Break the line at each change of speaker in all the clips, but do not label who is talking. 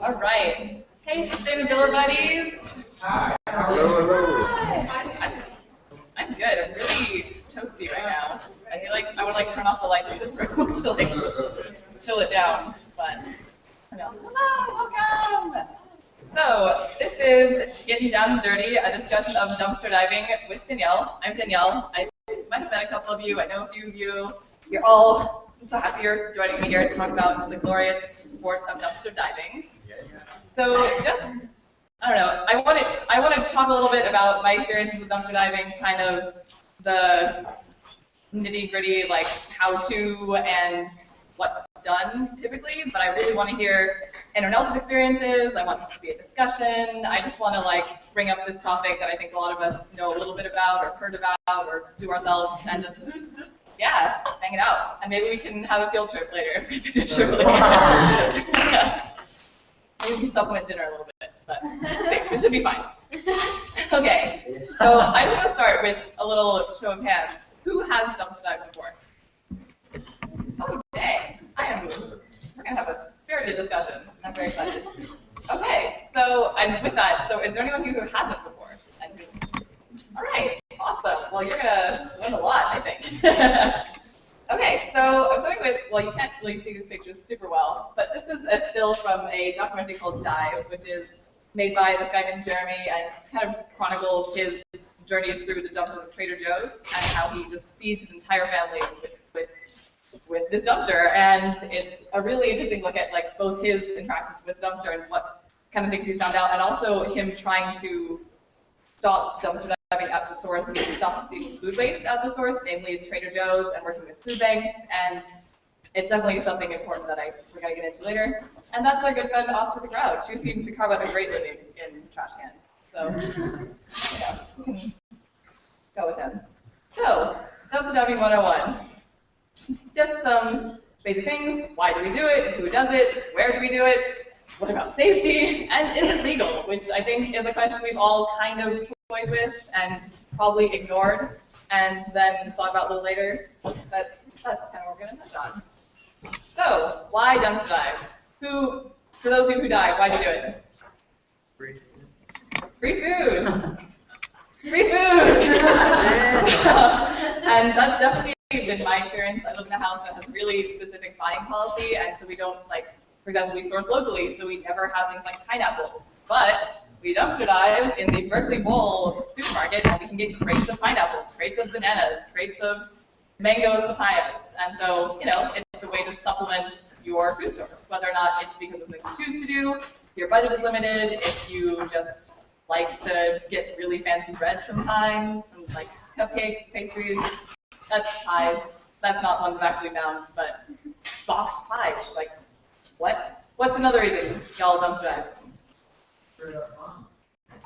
All right. Hey, sustainability buddies.
Hi. Hello.
Hi. I'm good. I'm really toasty right now. I feel like I would like turn off the lights in this room to like chill it down. But hello, welcome. So this is Getting Down and Dirty, a discussion of dumpster diving with Danielle. I'm Danielle. I might have met a couple of you. I know a few of you. You're all so happy you're joining me here to talk about the glorious sport of dumpster diving. So just, I don't know, I want to talk a little bit about my experiences with dumpster diving, kind of the nitty-gritty, like how-to and what's done typically, but I really want to hear anyone else's experiences. I want this to be a discussion. I just want to like bring up this topic that I think a lot of us know a little bit about or heard about or do ourselves and just, yeah, hang it out. And maybe we can have a field trip later if we finish early. Maybe we can supplement dinner a little bit, but it should be fine. Okay, so I just want to start with a little show of hands. Who has dumpster dived before? Oh, dang. We're going to have a spirited discussion. I'm very excited. Okay, so, and with that, so is there anyone who hasn't before? And who's, all right, awesome. Well, you're going to win a lot, I think. Okay, so I'm starting with, well, you can't really see these pictures super well, but this is a still from a documentary called Dive, which is made by this guy named Jeremy and kind of chronicles his journeys through the dumpsters of Trader Joe's and how he just feeds his entire family with this dumpster. And it's a really interesting look at like both his interactions with the dumpster and what kind of things he's found out, and also him trying to stop dumpster diving at the source and stop the food waste at the source, namely Trader Joe's, and working with food banks. And it's definitely something important that we're going to get into later. And that's our good friend Austin the Grouch, who seems to carve out a great living in trash cans. So, yeah, we can go with him. So, dumpster diving 101. Just some basic things. Why do we do it? Who does it? Where do we do it? What about safety? And is it legal? Which I think is a question we've all kind of toyed with and probably ignored and then thought about a little later. But that's kind of what we're going to touch on. So, why dumpster dive? For those of you who dive, why'd you do it?
Free
food. Free food! And that's definitely been my experience. I live in a house that has really specific buying policy, and so we don't, like, for example, we source locally, so we never have things like pineapples. But we dumpster dive in the Berkeley Bowl supermarket, and we can get crates of pineapples, crates of bananas, crates of mangoes, papayas. And so, you know, it's a way to supplement your food source, whether or not it's because of something you choose to do, if your budget is limited, if you just like to get really fancy bread sometimes, some like cupcakes, pastries, that's pies. That's not ones I've actually found, but boxed pies, like, what? What's another reason y'all dumpster dive?
Straight up fun.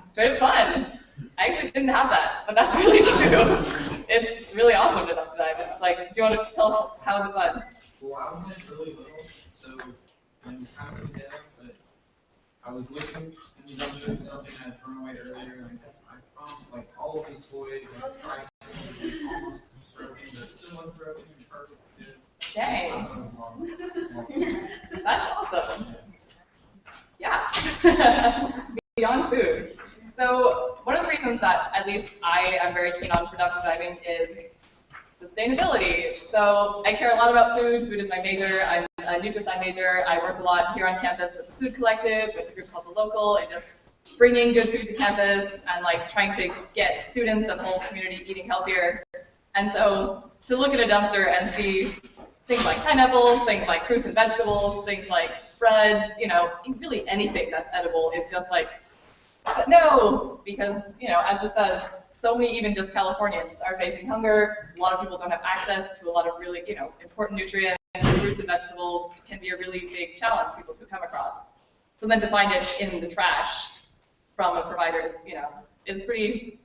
Straight up fun. I actually didn't have that, but that's really true. It's really awesome to dumpster dive. It's like, do you want to tell us how is it fun?
Well, I was really little, so it was kind of a dead, but I was looking in the dumpster for something I had thrown away earlier, and I found like all of these toys, like tricycles, almost broken, but still wasn't broken, perfect.
Dang. That's awesome. Yeah. Beyond food. So one of the reasons that at least I am very keen on for dumpster diving is sustainability. So I care a lot about food. Food is my major. I'm a nutricide major. I work a lot here on campus with the Food Collective, with a group called The Local, and just bringing good food to campus and like trying to get students and the whole community eating healthier. And so to look at a dumpster and see things like pineapples, things like fruits and vegetables, things like breads, you know, really anything that's edible is just like, but no, because, you know, as it says, so many even just Californians are facing hunger. A lot of people don't have access to a lot of really, you know, important nutrients. Fruits and vegetables can be a really big challenge for people to come across. So then to find it in the trash from a provider is, you know, is pretty,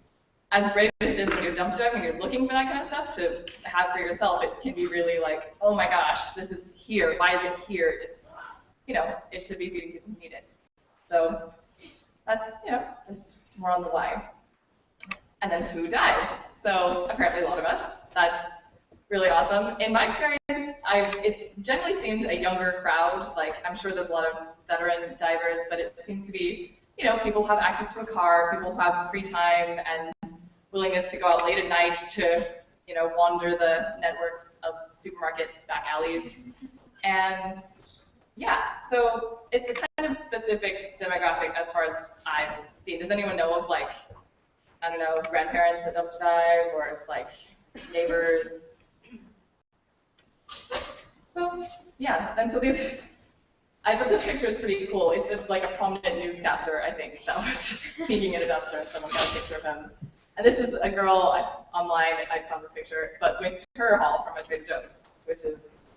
as great as it is when you're dumpster diving, when you're looking for that kind of stuff, to have for yourself, it can be really like, oh my gosh, this is here. Why is it here? It's, you know, it should be feeding people who need it. So that's, you know, just more on the why. And then who dives? So apparently a lot of us. That's really awesome. In my experience, it's generally seemed a younger crowd. Like, I'm sure there's a lot of veteran divers, but it seems to be, people have access to a car, people have free time and willingness to go out late at night to, wander the networks of supermarkets, back alleys. And yeah, so it's a kind of specific demographic as far as I've seen. Does anyone know of, like, I don't know, grandparents that dumpster dive, or like neighbors? So yeah, and so I thought this picture is pretty cool. It's like a prominent newscaster, I think, that was just peeking at a dumpster and someone got a picture of him. And this is a girl online, I found this picture, but with her haul from a Trader Joe's, which is,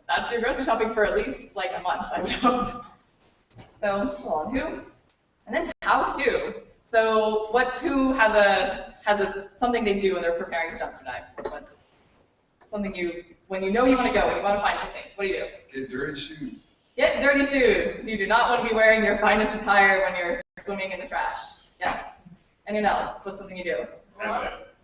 that's your grocery shopping for at least like a month, I would hope. So, hold on, who? And then how to. So who has a something they do when they're preparing for dumpster dive? What's something when you know you want to go, when you want to find something, what do you do?
Get dirty shoes.
Get dirty shoes. You do not want to be wearing your finest attire when you're swimming in the trash. Yes. Anyone else? What's something you do?
Gloves.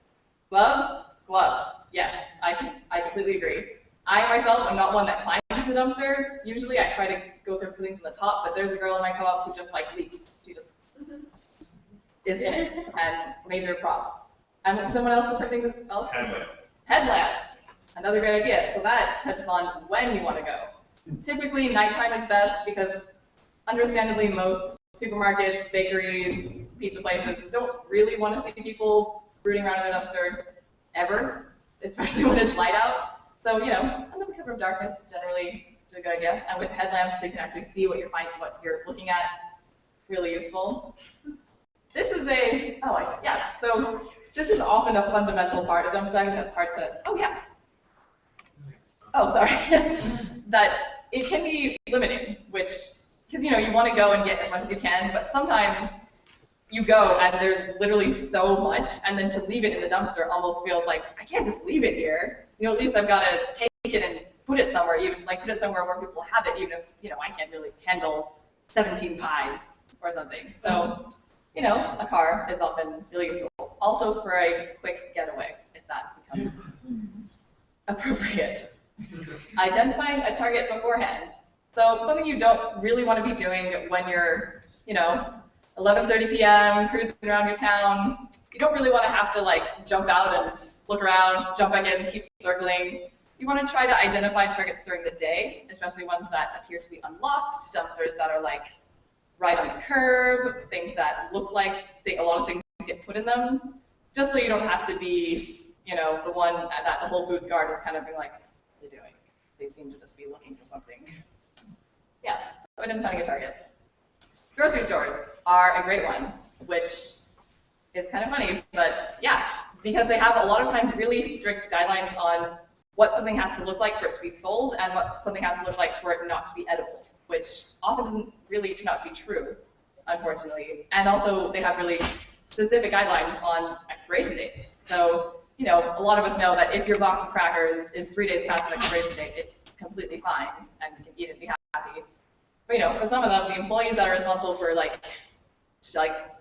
Gloves? Gloves. Yes, I completely agree. I myself am not one that climbs the dumpster. Usually I try to go for things on the top, but there's a girl in my co-op who just like leaps. She just is in it, and major props. And someone else has something else?
Headlamp.
Headlamp. Another great idea. So that touches on when you want to go. Typically nighttime is best because understandably most supermarkets, bakeries, pizza places don't really want to see people rooting around in their dumpster ever, especially when it's light out. So, under the cover of darkness is generally a good idea. And with headlamps, so you can actually see what you're looking at. Really useful. This is so this is often a fundamental part of dumpster diving that's hard to, that it can be limiting, because you want to go and get as much as you can, but sometimes you go and there's literally so much, and then to leave it in the dumpster almost feels like, I can't just leave it here. At least I've got to take it and put it somewhere, put it somewhere where people have it, even if, I can't really handle 17 pies or something. So, a car is often really useful. Also for a quick getaway, if that becomes appropriate. Identifying a target beforehand. So something you don't really want to be doing when you're, 11:30 p.m. cruising around your town. You don't really want to have to jump out and look around, jump back in, keep circling. You want to try to identify targets during the day, especially ones that appear to be unlocked, dumpsters that are right on the curb, things that look like a lot of things get put in them, just so you don't have to be, the one that the Whole Foods guard is kind of being like, what are they doing? They seem to just be looking for something. Yeah, so identifying a target. Grocery stores are a great one, which is kind of funny, but yeah, because they have a lot of times really strict guidelines on what something has to look like for it to be sold and what something has to look like for it not to be edible, which often doesn't really turn out to be true, unfortunately. And also they have really specific guidelines on expiration dates. So, a lot of us know that if your box of crackers is 3 days past its expiration date, it's completely fine and you can eat it and be happy. But for some of them, the employees that are responsible for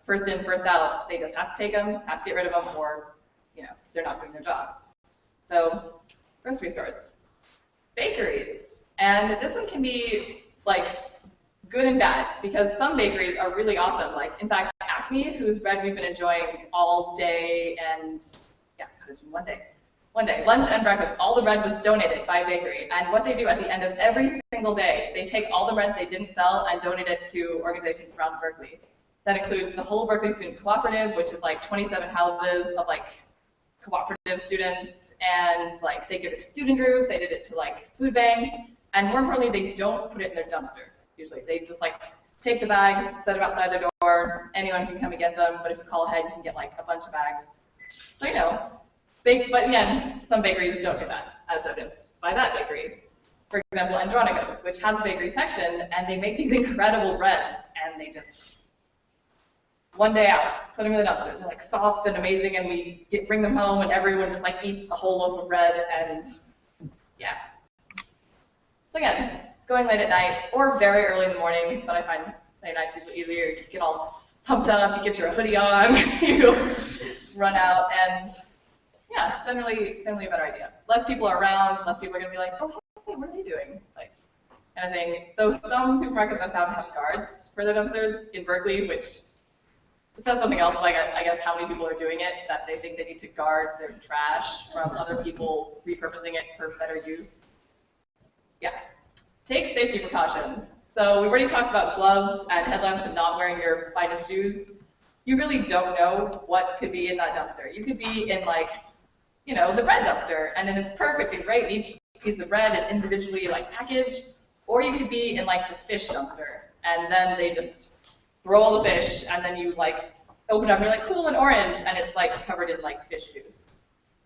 first in, first out, they just have to take them, have to get rid of them, or they're not doing their job. So grocery stores, bakeries, and this one can be good and bad because some bakeries are really awesome. In fact, Acme, whose bread we've been enjoying all day and one day, lunch and breakfast, all the bread was donated by a bakery. And what they do at the end of every single day, they take all the bread they didn't sell and donate it to organizations around Berkeley. That includes the whole Berkeley Student Cooperative, which is 27 houses of cooperative students, and they give it to student groups, they did it to food banks, and more importantly, they don't put it in their dumpster. Usually, they just take the bags, set them outside their door, anyone can come and get them, but if you call ahead, you can get a bunch of bags. So but again, some bakeries don't do that, as evidenced by that bakery. For example, Andronico's, which has a bakery section, and they make these incredible breads, and they just, one day out, put them in the dumpsters. They're soft and amazing, and we bring them home, and everyone just eats the whole loaf of bread, and yeah. So again, going late at night, or very early in the morning, but I find late night's usually easier. You get all pumped up, you get your hoodie on, you run out, and yeah, generally a better idea. Less people are around, less people are gonna be like, oh, hey, what are they doing? Like, kind of thing. Though some supermarkets have guards for their dumpsters in Berkeley, which says something else, like I guess how many people are doing it, that they think they need to guard their trash from other people repurposing it for better use. Yeah. Take safety precautions. So we've already talked about gloves and headlamps and not wearing your finest shoes. You really don't know what could be in that dumpster. You could be in like, you know, the bread dumpster, and then it's perfect and great. Each piece of bread is individually like packaged. Or you could be in like the fish dumpster, and then they just throw all the fish, and then you like open it up and you're like, cool, and orange, and it's like covered in like fish juice.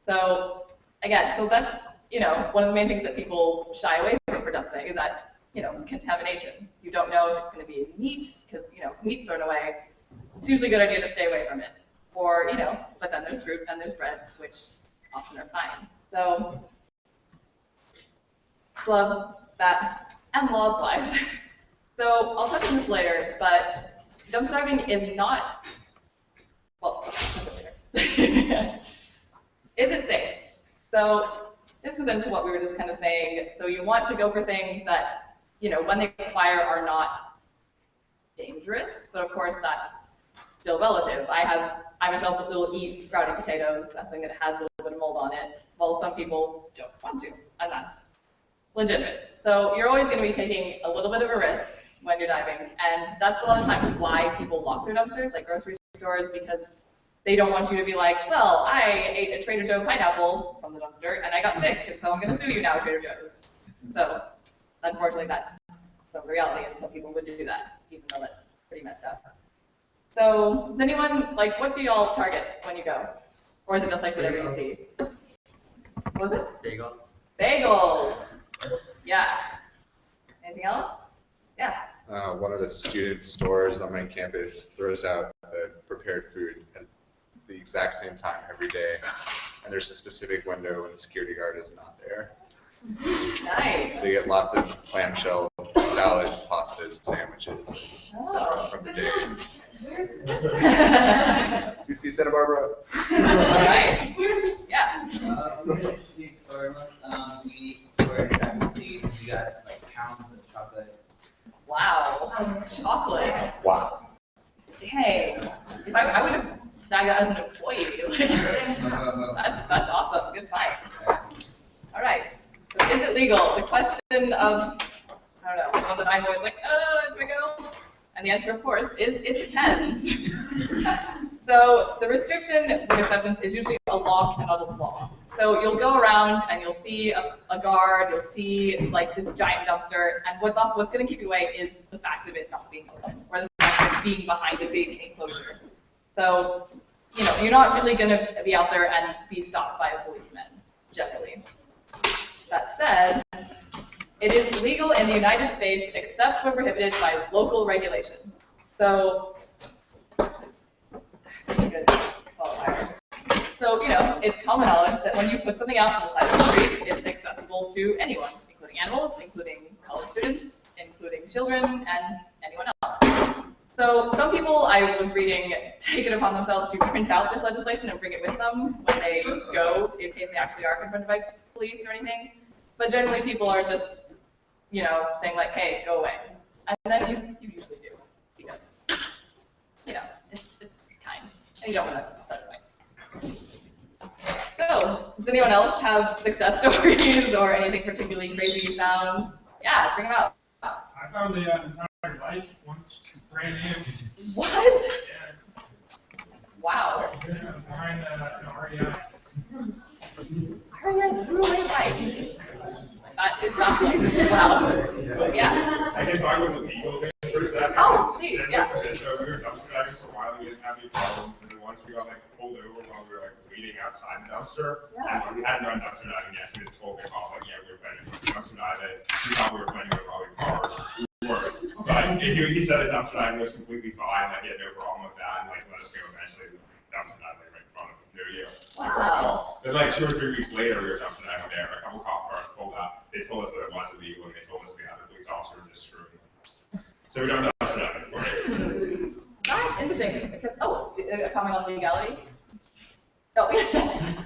So again, so that's, you know, one of the main things that people shy away from for dumpstering is that, you know, contamination. You don't know if it's going to be meat, because, you know, if meat's thrown away, it's usually a good idea to stay away from it. Or, you know, but then there's fruit and there's bread, which often are fine. So gloves, that, and laws-wise. So I'll touch on this later, but dumpster diving is not, well, I'll touch on it later. Is it safe? So this goes into what we were just kind of saying. So you want to go for things that, you know, when they expire are not dangerous, but of course that's still relative. I myself will eat sprouting potatoes, something that has a little bit of mold on it, while some people don't want to, and that's legitimate. So you're always going to be taking a little bit of a risk when you're diving, and that's a lot of times why people lock their dumpsters, like grocery stores, because they don't want you to be like, well, I ate a Trader Joe pineapple from the dumpster and I got sick, and so I'm going to sue you now, Trader Joe's. So unfortunately, that's some reality, and some people would do that, even though that's pretty messed up. So does anyone, like, what do y'all target when you go? Or is it just like whatever you see? What was it?
Bagels.
Bagels. Yeah. Anything else? Yeah.
One of the student stores on my campus throws out the prepared food at the exact same time every day, and there's a specific window when the security guard is not there.
Nice.
So you get lots of clamshell salads, pastas, sandwiches, etc. from the day. You see Santa Barbara?
Right. Yeah.
Interesting story once. We were in driving seat. We got like pounds of chocolate.
Wow. Chocolate.
Wow.
Dang. If I would have snagged that as an employee. Like, that's awesome. Good find. All right. So is it legal? The question of, I don't know, the one that I'm always like, do I go? And the answer, of course, is it depends. So the restriction with acceptance is usually a law cannot apply. So you'll go around and you'll see a guard, you'll see like this giant dumpster, and what's going to keep you away is the fact of it not being open, or the fact of being behind a big enclosure. So, you know, you're not really going to be out there and be stopped by a policeman, generally. That said, it is legal in the United States except when prohibited by local regulation. So, that's a good qualifier. So, you know, it's common knowledge that when you put something out on the side of the street, it's accessible to anyone, including animals, including college students, including children, and anyone else. So some people, I was reading, take it upon themselves to print out this legislation and bring it with them when they go, in case they actually are confronted by police or anything. But generally people are just, you know, saying like, hey, go away. And then you usually do, because, you know, it's kind, and you don't want to start a fight. So, does anyone else have success stories or anything particularly crazy you found? Yeah, bring them out.
I found the entire bike once, brand new.
What?
Yeah,
Wow.
behind an REI.
REI threw away a bike. That is not wow. Yeah.
I can talk about the legal thing for a second.
Oh, please,
Send
yeah.
us a bit. So we were dumpster diving for a while, we didn't have any problems, and then once we got like pulled over while we were like waiting outside the dumpster,
Yeah.
and we hadn't gone dumpster diving yet, so we just told the cop like, yeah, we were planning to dumpster dive it. We thought we were planning with probably cars. We weren't. But he said the dumpster diving was completely fine, like he had no problem with that, and like let us go eventually dumpster diving right in front of him. There you go.
Wow.
It was like 2 or 3 weeks later, we were dumpster diving there. A couple cop cars pulled up. They told us that it wasn't legal, and they told us we had the police officer just screwing us. So we don't dumpster dive anymore.
That's interesting. Because, a comment on legality? Oh,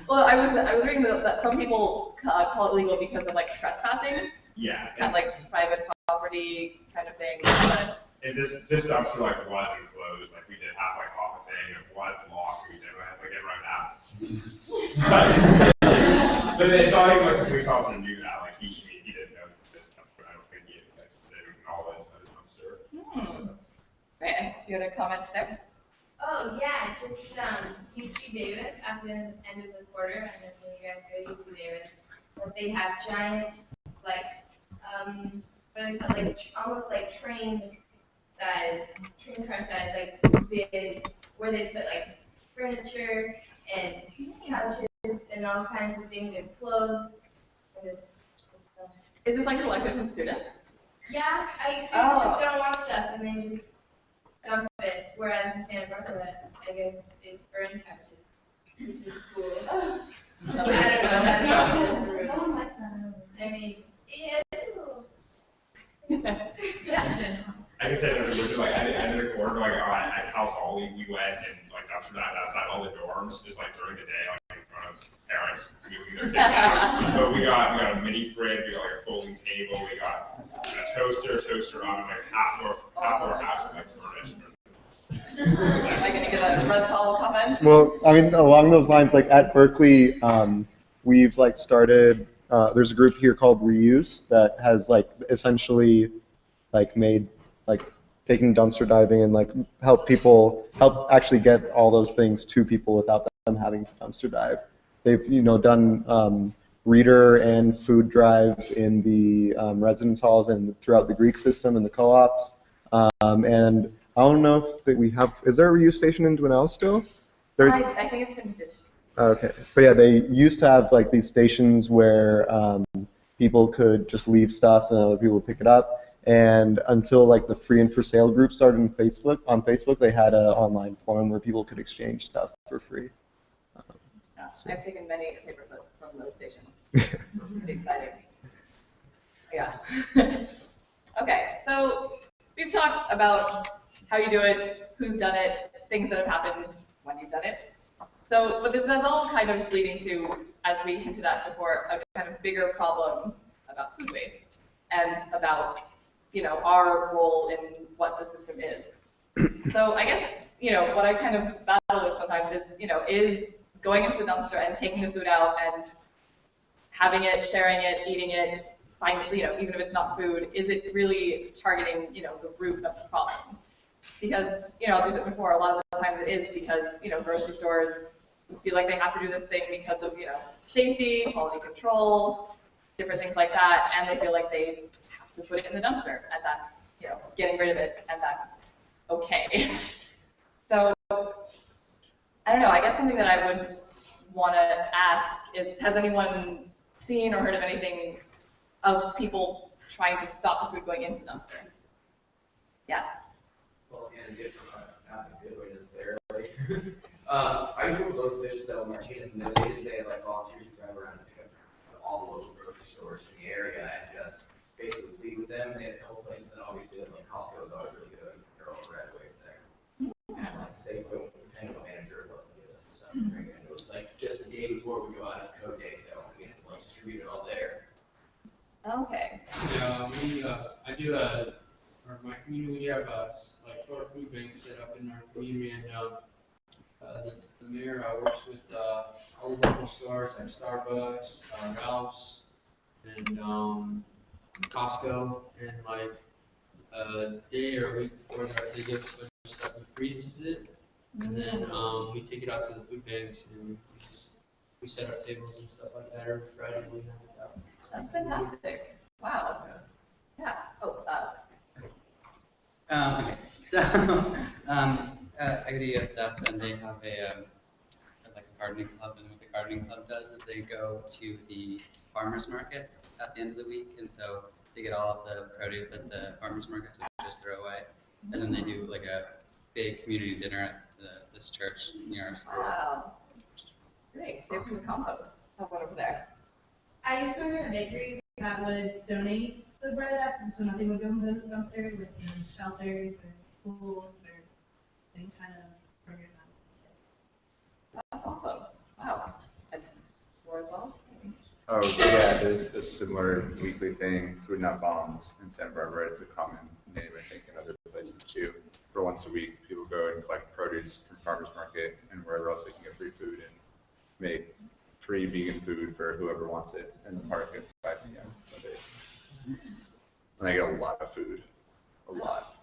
well, I was reading that some people call it legal because of like trespassing,
Yeah.
kind of like private property kind of thing. But
And this dumpster like was enclosed, like we did have like off a thing, it was locked, we did have to get run out. But it's not even like the police officer knew that, like he didn't know the dumpster. I don't think he had like specific knowledge of the dumpster.
Right, you had a comment there?
Oh, yeah, just, UC Davis at the end of the quarter, I don't know if you guys go to UC Davis, but they have giant, like, what do they call it, like, almost like train car size, like, bins, where they put, like, furniture and couches and all kinds of things and clothes, and it's
Is this like collected from students?
yeah, students just don't want stuff, and they just dump it, whereas in Santa Barbara, I guess they burn couches, which is cool. I don't know, that's not just rude.
No one likes that.
I mean, yeah, it's a little.
I can say that originally, like, I did a quarter, like, at Cal Poly, we went and, like, dumpster dive outside all the dorms, just, like, during the day, like, in front of parents moving their kids out. So we got a mini fridge, we got, like, a folding table, we got a toaster oven, like, half our house, like, furnished.
Am I gonna get a Red Hall comment?
Well, I mean, along those lines, like at Berkeley, we've like started, there's a group here called Reuse that has like essentially like made, like taking dumpster diving and like help actually get all those things to people without them having to dumpster dive. They've, done reader and food drives in the residence halls and throughout the Greek system and the co-ops. And I don't know if we have, is there a reuse station in Dwinelle still?
I think it's been just.
Okay, but yeah, they used to have like these stations where people could just leave stuff and other people would pick it up. And until like the free and for sale group started on Facebook, they had an online forum where people could exchange stuff for free.
I've taken many paper clips from those stations. It's pretty exciting. Yeah. Okay, so we've talked about how you do it, who's done it, things that have happened when you've done it. So, but this is all kind of leading to, as we hinted at before, a kind of bigger problem about food waste and about, our role in what the system is. So I guess, what I kind of battle with sometimes is, is going into the dumpster and taking the food out and having it, sharing it, eating it, even if it's not food, is it really targeting, the root of the problem? Because, as we said before, a lot of the times it is because, grocery stores feel like they have to do this thing because of, safety, quality control, different things like that, and they feel like they have to put it in the dumpster, and that's, getting rid of it, and that's okay. So, I don't know, I guess something that I would want to ask is, has anyone seen or heard of anything of people trying to stop the food going into the dumpster? Yeah.
Well, and not a good way necessarily. I usually go to those places that were Martinez and they have like volunteers who drive around and pick up all the local grocery stores in the area and just basically leave with them. They had a couple places that always did, like Costco is always really good. They're all right away there. And like the Safeway, depending on the manager, wasn't give us stuff. And it was like just the day before we go out of code day though, we had to like distribute it all there.
Okay.
Yeah, I do my community, we have like 4 food banks set up in our community, and the mayor works with all the local stores like Starbucks, Ralph's, and Costco, and like a day or a week before they give us a bunch of stuff, and freezes it, and then we take it out to the food banks, and we set up tables and stuff like that every Friday. And we hand it out.
That's fantastic. Wow. Yeah. Oh,
Okay, so I go to USF and they have like a gardening club, and what the gardening club does is they go to the farmers markets at the end of the week, and so they get all of the produce at the farmers markets, which they just throw away, and then they do like a big community dinner at this church near our school.
wow. Great. Save from the compost. Sounds wonderful there.
I used to work at a bakery that would donate the bread, so nothing would go in the dumpster with shelters or schools or any kind of program.
That's awesome. Wow.
Oh, yeah, there's a similar weekly thing, Food Not Bombs in Santa Barbara. It's a common name, I think, in other places too. For once a week, people go and collect produce from farmers market and wherever else they can get free food and make free vegan food for whoever wants it in the park at 5 p.m. Sundays. And they get a lot of food, a lot.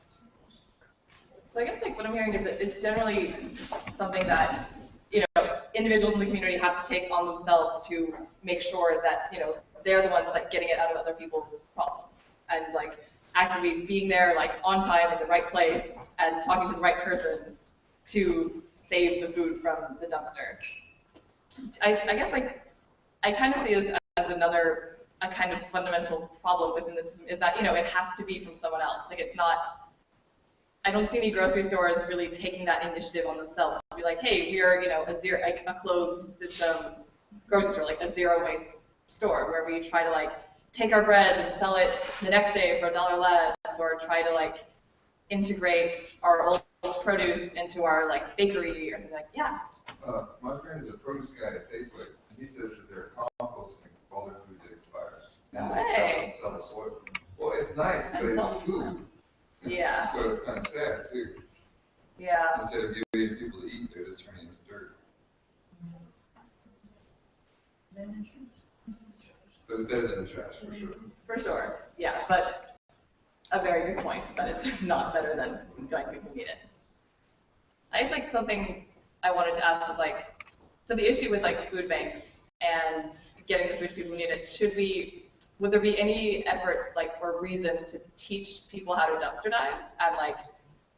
So I guess like what I'm hearing is that it's generally something that, individuals in the community have to take on themselves to make sure that, they're the ones like getting it out of other people's problems and like actually being there like on time in the right place and talking to the right person to save the food from the dumpster. I guess I kind of see this as a kind of fundamental problem within this system is that, it has to be from someone else. Like it's not, I don't see any grocery stores really taking that initiative on themselves to be like, hey, we are, a closed system grocery store, like a zero waste store where we try to like take our bread and sell it the next day for $1 less, or try to like integrate our old produce into our like bakery or like, yeah.
My friend is a produce guy at Safeway, and he says that they're composting all their food that expires. And they sell the soil. Well, it's nice, but it's food.
Yeah.
So it's kind of sad too.
Yeah.
Instead of giving people to eat, they're just turning it into dirt. So it's better than the trash, for sure.
For sure, yeah, but a very good point that it's not better than going to people need it. I guess like something I wanted to ask was like, so the issue with like food banks and getting the food to people who need it, would there be any effort like or reason to teach people how to dumpster dive and like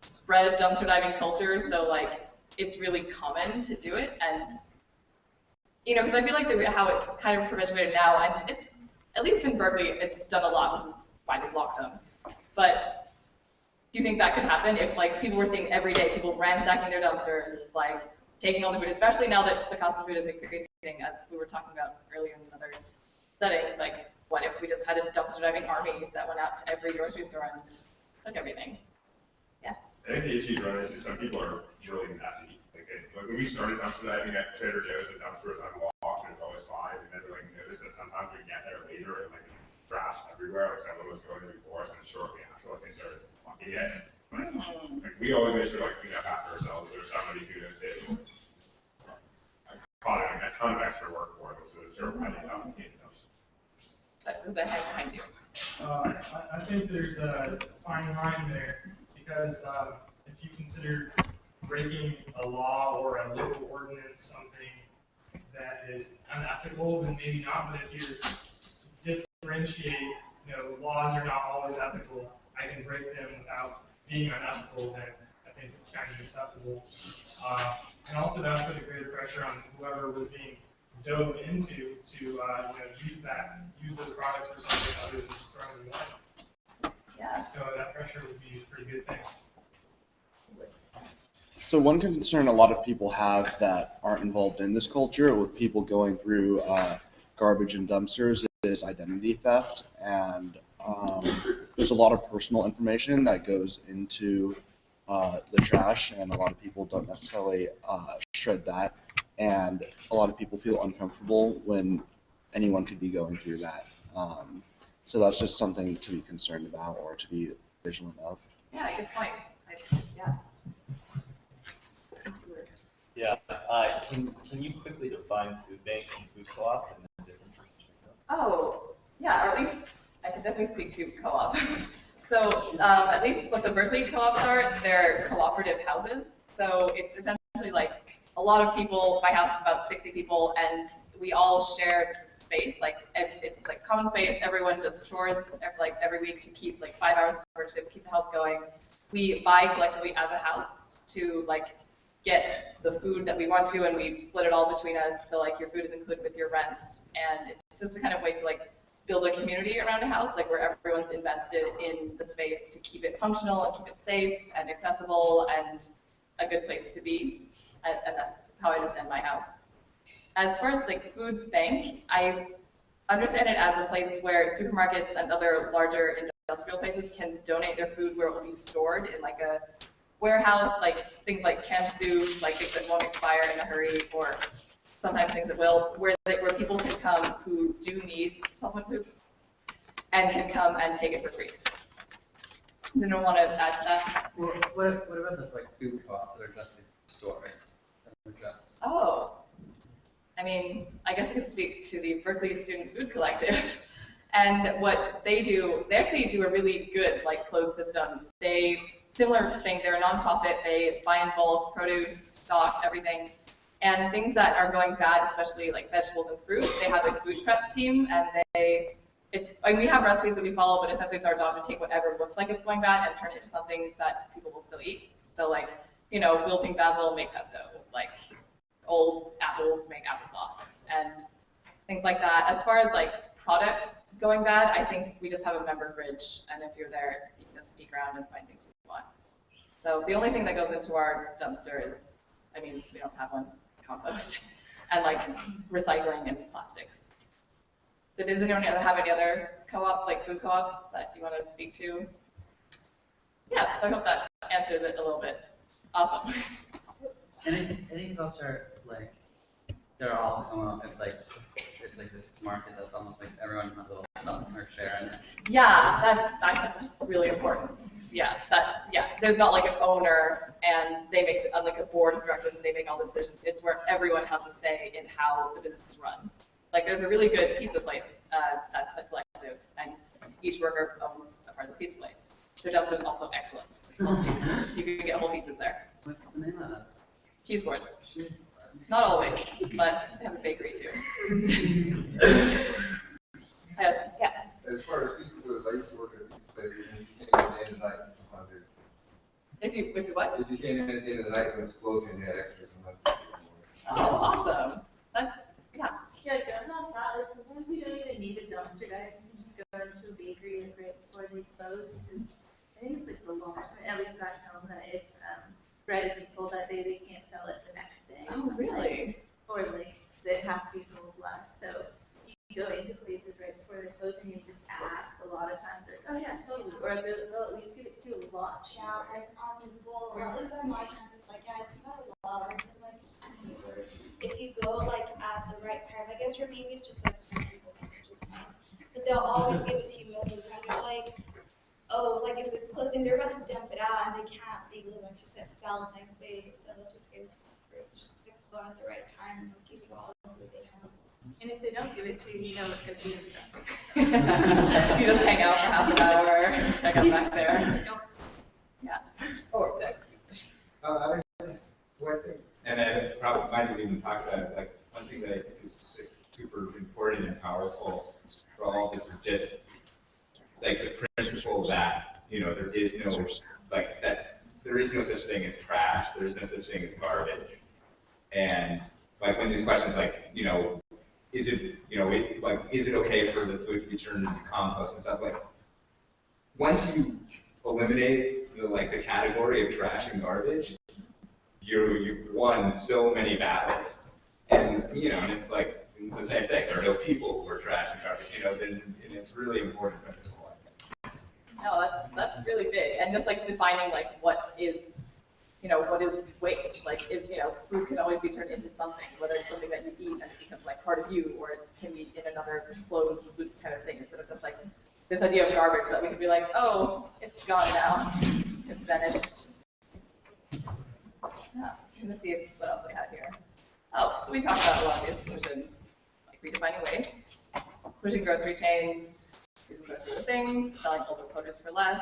spread dumpster diving culture so like it's really common to do it and because I feel like how it's kind of perpetuated now, and it's, at least in Berkeley, it's done a lot, which is why they block them. But do you think that could happen if like people were seeing every day, people ransacking their dumpsters, like taking all the food, especially now that the cost of food is increasing, as we were talking about earlier in another setting, like what if we just had a dumpster diving army that went out to every grocery store and took everything? Yeah.
I think the issue is some people are really messy. Like when we started dumpster diving at Trader Joe's, the dumpster was unlocked and it's always fine. And then we like noticed that sometimes we get there later and like trash everywhere. Like someone was going there before us, and shortly after, like they started fucking it. Like we always make sure like clean up after ourselves. There's somebody who knows it. I caught it like a ton of extra work for them, so they're running out and getting dumpsters.
Is that behind you?
I think there's a fine line there because if you consider breaking a law or a local ordinance something that is unethical, then maybe not. But if you differentiate, laws are not always ethical. I can break them without being unethical. Then I think it's kind of acceptable. And also that would put a greater pressure on whoever was being dove into to use those products for something other than just throwing them away.
Yeah.
So that pressure would be a pretty good thing.
So one concern a lot of people have that aren't involved in this culture with people going through garbage and dumpsters is identity theft, and there's a lot of personal information that goes into the trash, and a lot of people don't necessarily shred that, and a lot of people feel uncomfortable when anyone could be going through that. So that's just something to be concerned about or to be vigilant of.
Yeah, good point. Yeah.
Yeah, can you quickly define food bank and food co-op and the differences between them?
Oh, yeah, or at least I can definitely speak to co-op. So at least what the Berkeley co-ops are, they're cooperative houses. So it's essentially like a lot of people, my house is about 60 people, and we all share space. Like it's like common space, everyone does chores every week to keep like 5 hours of work to keep the house going. We buy collectively as a house to like get the food that we want to, and we split it all between us. So like your food is included with your rent, and it's just a kind of way to like build a community around a house, like where everyone's invested in the space to keep it functional and keep it safe and accessible and a good place to be. And that's how I understand my house. As far as like food bank, I understand it as a place where supermarkets and other larger industrial places can donate their food where it will be stored in like a warehouse, like things like canned soup, like things that won't expire in a hurry, or sometimes things it will, where people can come who do need solid food and can come and take it for free. Does anyone want to add to that?
Well, what about the like food co-ops that are just like stores? That are just...
Oh, I mean, I guess I could speak to the Berkeley Student Food Collective. And what they do, they actually do a really good like closed system. Similar thing, they're a nonprofit, they buy in bulk, produce, stock, everything. And things that are going bad, especially like vegetables and fruit, they have a food prep team, and we have recipes that we follow, but essentially it's our job to take whatever looks like it's going bad and turn it into something that people will still eat. So like, wilting basil, make pesto, like old apples to make applesauce, and things like that. As far as like products going bad, I think we just have a member fridge, and if you're there, you can just peek around and find things you want. So the only thing that goes into our dumpster is, we don't have one, compost, and like recycling and plastics. Does anyone have any other co-op, like food co-ops that you want to speak to? Yeah, so I hope that answers it a little bit. Awesome.
Any culture, like, they're all coming up, it's like this market that's almost like everyone has a little something or share in it.
Yeah, that's really important. Yeah, there's not like an owner and they make like a board of directors and they make all the decisions. It's where everyone has a say in how the business is run. Like there's a really good pizza place that's a collective, and each worker owns a part of the pizza place. Their dumpster is also excellent. It's called Cheeseboard. You can get whole pizzas there.
What's the name of that?
Cheeseboard. Not always, but they have a bakery too. Yes.
As far as pizza goes, I used to work at a pizza place, and you can't go day and night, and sometimes
If you what?
if you came in at the end of the night when it was closing, they had extras, and that's.
Oh, awesome. Yeah.
Yeah, going off that, like sometimes you don't even need a dumpster dive. You can just go into a bakery like right before they close, because I think it's like the law, at least back home, that if bread isn't sold that day, they can't sell it the next day.
Oh, really?
Or like it has to be sold less. So you go into places right before they're closing and you just ask. A lot of times they're like, oh yeah, totally. Or they'll at least give it to you a lunch.
Yeah, like well, at least on my campus, like yeah, it's not a lot. Like if you go like at the right time, I guess, or maybe it's just like smart people think it's just nice. But they'll always give it to you most of the time. They're like, oh, like if it's closing, they're about to dump it out and they can't legally, like you said, sell the next day. So they'll just give it to you. Just go at the right time and they'll give you all of what they have.
And if they don't give it to you, you know it's going to be in the dumpster.
You just hang out for half an hour, check out back there. Yeah. Or
I just one thing, and I probably might have even talked about it, like one thing that I think is super important and powerful for all of this is just like the principle that there is no such thing as trash, there is no such thing as garbage, and like when these questions is it okay for the food to be turned into compost and stuff, like once you eliminate the category of trash and garbage, you've won so many battles, and and it's like the same thing. There are no people who are trash and garbage, and it's really important principle.
No, that's really big, and just like defining what is waste. Like food can always be turned into something, whether it's something that you eat and it becomes like part of you, or it can be in another closed loop kind of thing, instead of just like this idea of garbage that we can be like, oh, it's gone now, it's vanished. Yeah, I'm gonna see what else I have here. Oh, so we talked about a lot of these solutions, like redefining waste, pushing grocery chains, using grocery things, selling older produce for less.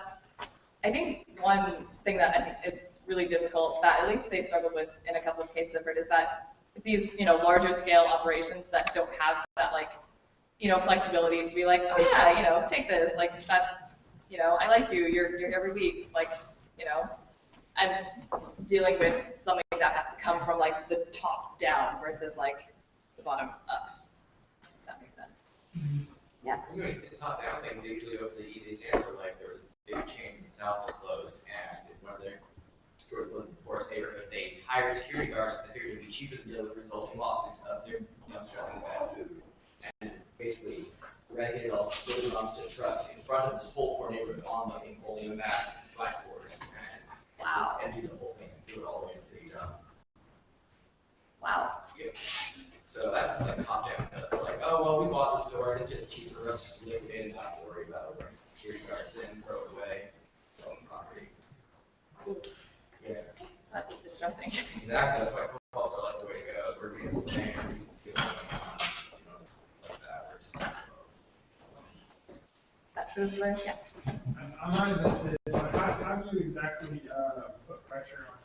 I think one thing that I think is really difficult, that at least they struggled with in a couple of cases I've heard, is that these larger scale operations that don't have that flexibility to be like, oh yeah, take this, like that's I like you, you're here every week, like I'm dealing with something that has to come from like the top down versus like the bottom up. If that makes sense. Yeah.
When you say top down things, they usually go for the easiest answer, like there was a big chain in the south that closed, and one of their stores closed in the poorest neighborhood. They hired security guards, they figured it would be cheaper to deal with resulting lawsuits of their dumpster having bad food, and basically eradicated all the dumpster trucks in front of this whole poor neighborhood on like in only a massive blackboards, and just empty the whole thing and do it all the way to city dump.
Wow.
Yeah. So that's like top down. It's like, oh, well, we bought the store and it's just cheaper for us to liquidate and not have to worry about it. Security guards in, throw it away, sell the property. Yeah.
That's distressing.
Exactly, that's why footballs are like the way to go. We're being the same, we can steal them, like that, we're just.
That is like, yeah.
I'm not invested, but how do you exactly put pressure on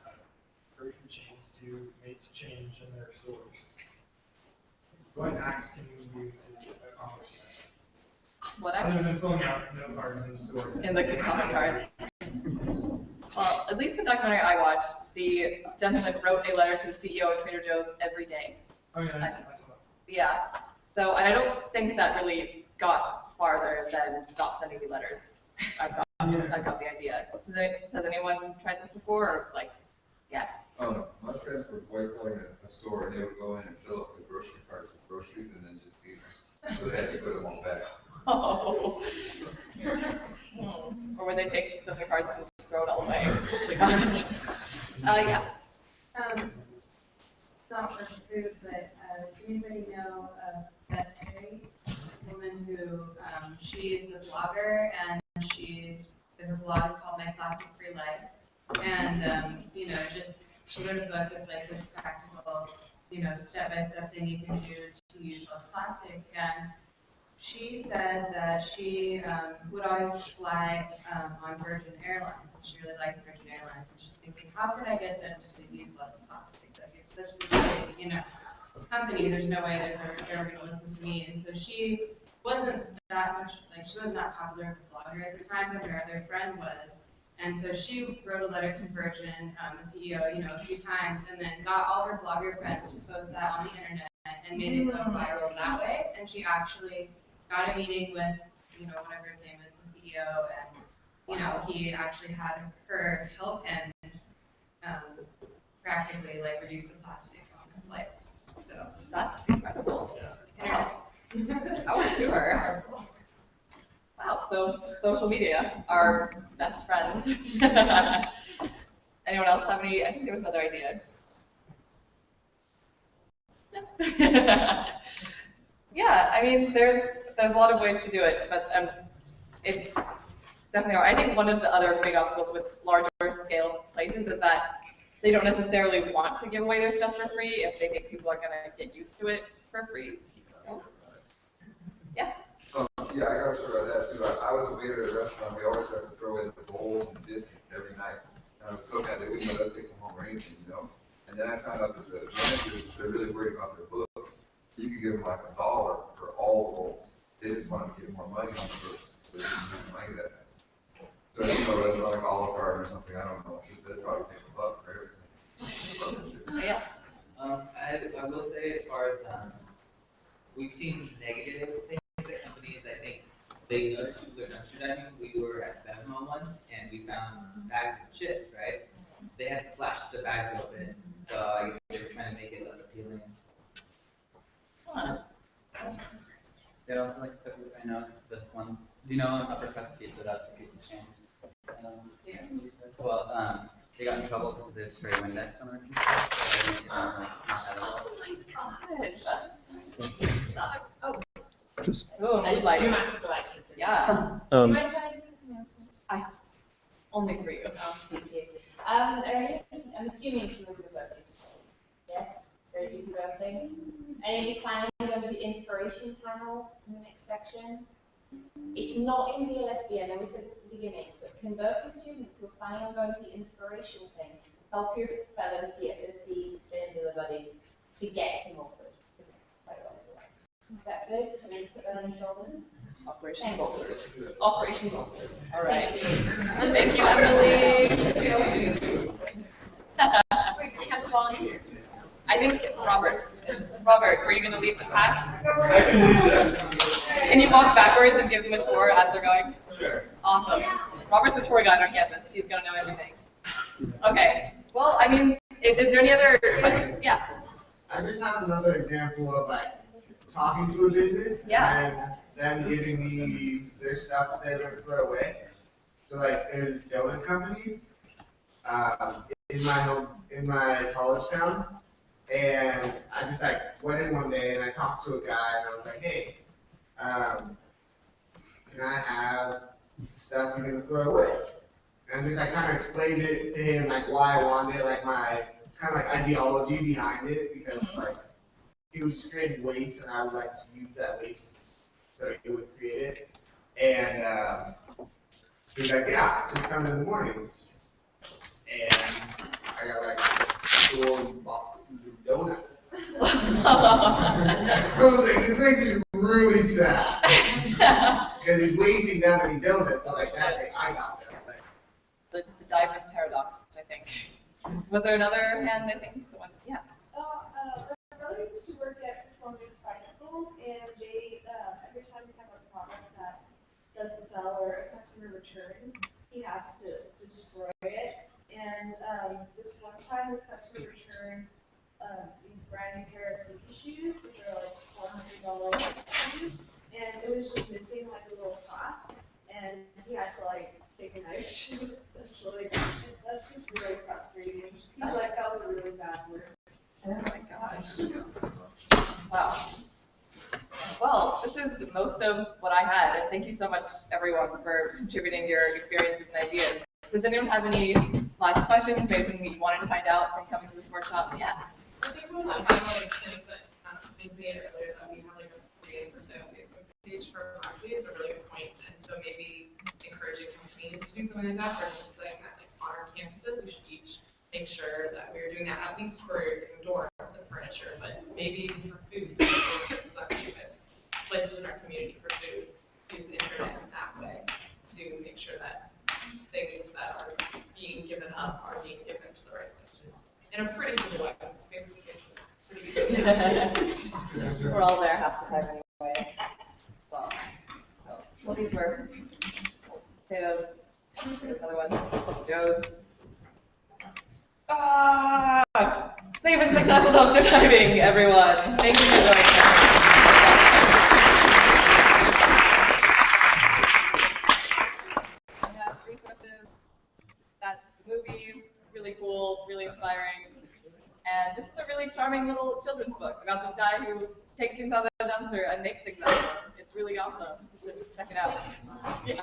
grocery chains to make change in their stores? What acts can you use to accomplish that?
What
Other
acts?
than filling out note cards in the store.
In the comment cards. Well, at least the documentary I watched, the gentleman wrote a letter to the CEO of Trader Joe's every day.
Oh, yeah, I saw that.
Yeah. So, and I don't think that really got farther than stop sending me letters. I got the idea. Has anyone tried this before, or like, yeah?
My friends were boycotting a store, and they would go in and fill up the grocery carts with groceries and then just leave them. So they had to put them all back.
Oh. Or would they take some of the cards and throw it all away? Yeah.
It's not much food, but does anybody know of Beth Terry, a woman who, she is a blogger, and her blog is called My Plastic Free Life. And, just, she wrote a book, it's like this practical, step-by-step thing you can do to use less plastic. And she said that she would always fly on Virgin Airlines, and she really liked Virgin Airlines, and she's thinking, how can I get them to use less plastic? Like, it's such this big, company, there's no way they're ever gonna listen to me. And so she wasn't that much, she wasn't that popular of a blogger at the time, but her other friend was. And so she wrote a letter to Virgin, the CEO, a few times, and then got all her blogger friends to post that on the internet and made it go viral that way. And she actually got a meeting with, whatever his name is, the CEO, and, he actually had her help him practically, reduce the plastic on her flights. So
that's incredible. Yeah. I want to do her. Wow, so social media are best friends. Anyone else have any? I think there was another idea. Yeah, I mean, there's a lot of ways to do it, but it's definitely hard. I think one of the other big obstacles with larger scale places is that they don't necessarily want to give away their stuff for free if they think people are going to get used to it for free. Yeah.
Yeah, I gotta start that too. I was a waiter at a restaurant. We always have to throw in the bowls and biscuits every night. And I was so mad they wouldn't let us take them home or anything, And then I found out that the managers, they're really worried about their books. So you could give them like $1 for all the bowls. They just wanted to get more money on the books, so they didn't use money that night. So that's like Olive Garden or something. I don't know. They'd probably take $1 for everything.
Yeah.
I will say, as far as we've seen negative things at companies, I think they noticed people are dumpster diving. We were at Venmo once, and we found bags of chips, right? They had slashed the bags open, so I guess they were trying to make it less appealing.
Huh.
They also I know this one. Do you know Upper Crust Pizza, that pizza chain? Well, they got in trouble because they destroyed Windex on their pizza.
Oh my gosh. Sucks. Oh.
Just,
mood lighting. Yeah. Only for you.
I'm assuming some of the work is yes, very busy work things. And are you planning to go to the inspiration panel in the next section? It's not in the LSB, I know we said this at the beginning, but can Berkeley students who are planning on going to the inspiration thing help your fellow CSSC sustainability buddies to get to Milford? Because it's quite a ways away. Is that good? Can we put that on your shoulders?
Operation Milford. Operation Milford. All right. Thank you, Emily.
Wait, do we have volunteers?
I think Robert, were you going to lead the pack?
I can lead that.
Can you walk backwards and give them a tour as they're going?
Sure.
Awesome. Robert's the tour guide on campus. He's going to know everything. Okay. Well, I mean, is there any other, yeah.
I just have another example of talking to a business and them giving me their stuff that they're going to throw away. So there's this donut company in my college town, And I just like went in one day and I talked to a guy and I was like, hey, can I have stuff you're gonna throw away? And just I kind of explained it to him, like why I wanted it, like my kind of like ideology behind it, because like it was creating waste and I would like to use that waste so it would create it. And he was like, yeah, just come in the morning. And I got like 4 boxes of donuts. I was like, this makes me really sad. Because he's wasting that many donuts, but like that thing I got them.
The diverse paradox, I think. Was there another hand, I think? The one, yeah.
My brother used to work at Performance Bicycles, and they, every time we have a product that doesn't sell or a customer returns, he has to destroy it. And this one time, this customer returned these brand new pair of sneaky shoes, which are like $400 shoes, and it was just missing like a little clasp, and he had to like take a knife to essentially. That's just really frustrating. He's like, that was a really bad word.
Oh my gosh. Wow. Well, this is most of what I had, and thank you so much, everyone, for contributing your experiences and ideas. Does anyone have any last questions, maybe something you wanted to find out from coming to this workshop? Yeah.
I think it was one of the things that was made earlier, that we have like a creative for sale Facebook page for Berkeley is a really good point. And so maybe encouraging companies to do something like that, or just saying that like on our campuses, we should each make sure that we're doing that, at least for doors and furniture, but maybe even for food. Places in our community for food, use the internet in that way to make sure that things that are being given up are being given to the right places. In a pretty simple way. Facebook is pretty easy.
We're all there half the time anyway. Well, these were potatoes. Here's another one. Joe's. Safe and successful dumpster diving, everyone. Thank you for joining us. We have resources. That's the movie. It's really cool, really inspiring. And this is a really charming little children's book about this guy who takes things out of the dumpster and makes things out of them. It's really awesome. You should check it out. Yeah.